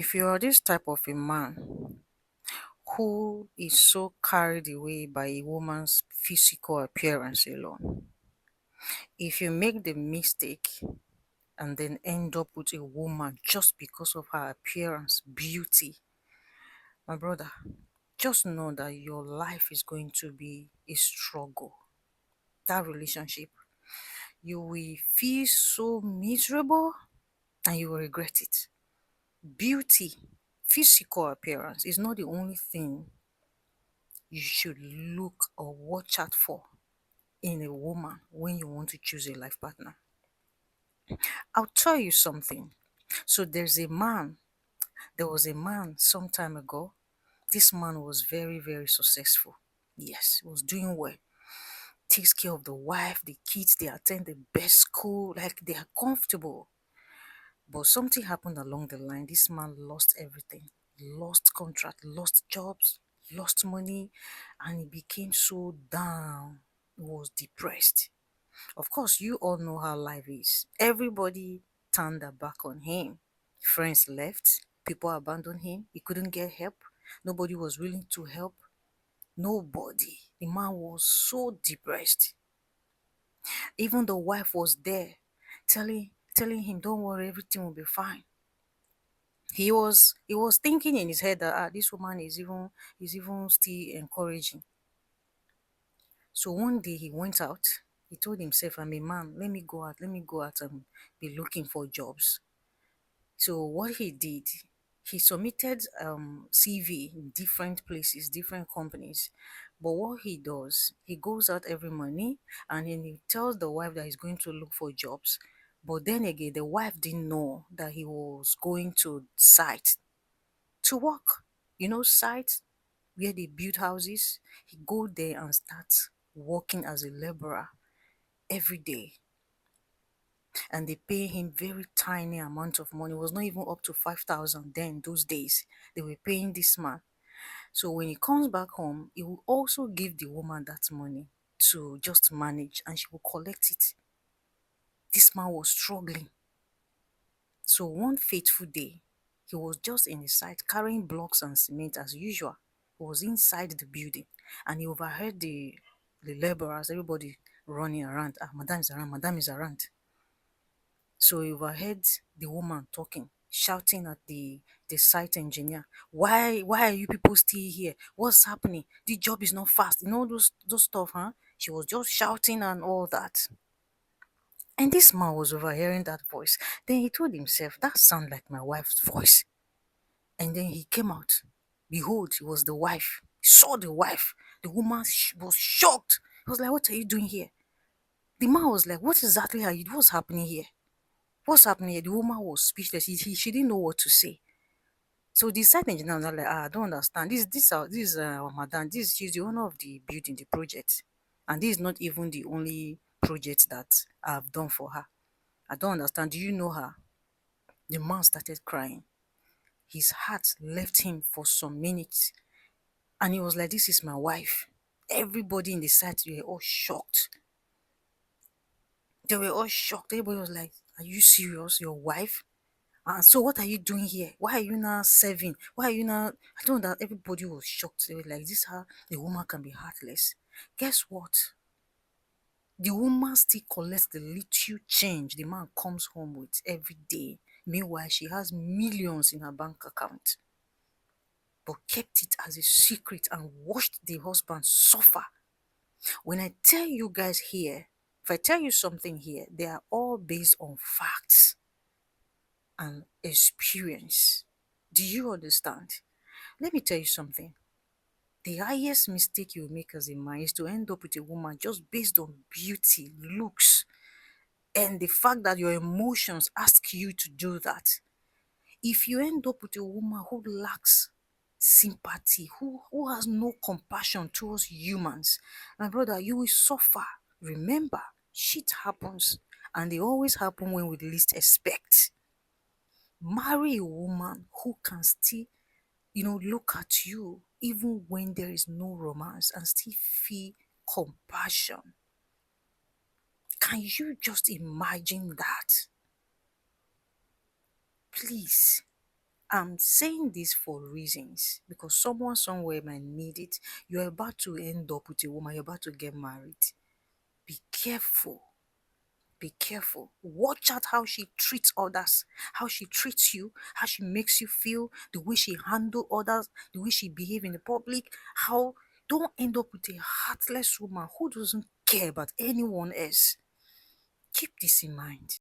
If you are this type of a man who is so carried away by a woman's physical appearance alone, if you make the mistake and then end up with a woman just because of her appearance, beauty, my brother, just know that your life is going to be a struggle. That relationship, you will feel so miserable and you will regret it. Beauty, physical appearance is not the only thing you should look or watch out for in a woman when you want to choose a life partner. I'll tell you something. So there was a man some time ago. This man was very, very successful. Yes, he was doing well. Takes care of the wife, the kids, they attend the best school, like they are comfortable. But something happened along the line. This man lost everything. Lost contract, lost jobs, lost money, and he became so down. He was depressed. Of course, you all know how life is. Everybody turned their back on him. Friends left, people abandoned him. He couldn't get help. Nobody was willing to help. Nobody. The man was so depressed. Even the wife was there telling him, don't worry, everything will be fine. He was thinking in his head that this woman is even still encouraging. So one day he went out. He told himself, I'm a man, let me go out and be looking for jobs. So what he did, he submitted CV in different places, different companies. But what he does, he goes out every morning and then he tells the wife that he's going to look for jobs. But then again, the wife didn't know that he was going to site to work. You know, site where they build houses. He go there and start working as a laborer every day, and they pay him very tiny amount of money. It was not even up to 5,000 then those days. They were paying this man. So when he comes back home, he will also give the woman that money to just manage and she will collect it. This man was struggling. So one fateful day, he was just in the site carrying blocks and cement as usual. He was inside the building and he overheard the laborers, everybody running around. Madam is around, madam is around. So he overheard the woman talking, shouting at the site engineer. Why are you people still here? What's happening? The job is not fast. You know those stuff, huh? She was just shouting and all that. And this man was overhearing that voice. Then he told himself, that sound like my wife's voice. And then he came out. Behold, it was the wife. He saw the wife. The woman was shocked. He was like, what are you doing here? The man was like, what exactly are you, what's happening here? What's happening here? The woman was speechless. She didn't know what to say. So the site engineer was like, I don't understand. This is madam. This she's the owner of the building, the project. And this is not even the only project that I've done for her. I don't understand. Do you know her? The man started crying. His heart left him for some minutes. And he was like, this is my wife. Everybody in the site were all shocked. They were all shocked. Everybody was like, are you serious? Your wife? And so what are you doing here? Why are you now serving? Why are you now? I don't know that everybody was shocked. They were like, this how the woman can be heartless. Guess what? The woman still collects the little change the man comes home with every day. Meanwhile, she has millions in her bank account, but kept it as a secret and watched the husband suffer. When I tell you guys here, if I tell you something here, they are all based on facts and experience. Do you understand? Let me tell you something. The highest mistake you make as a man is to end up with a woman just based on beauty, looks, and the fact that your emotions ask you to do that. If you end up with a woman who lacks sympathy, who has no compassion towards humans, my brother, you will suffer. Remember, shit happens, and they always happen when we least expect. Marry a woman who can still, look at you even when there is no romance and still feel compassion. Can you just imagine that? Please. I'm saying this for reasons because someone somewhere might need it. You're about to end up with a woman, you're about to get married. Be careful. Be careful. Watch out how she treats others, how she treats you, how she makes you feel, the way she handle others, the way she behave in the public. How don't end up with a heartless woman who doesn't care about anyone else. Keep this in mind.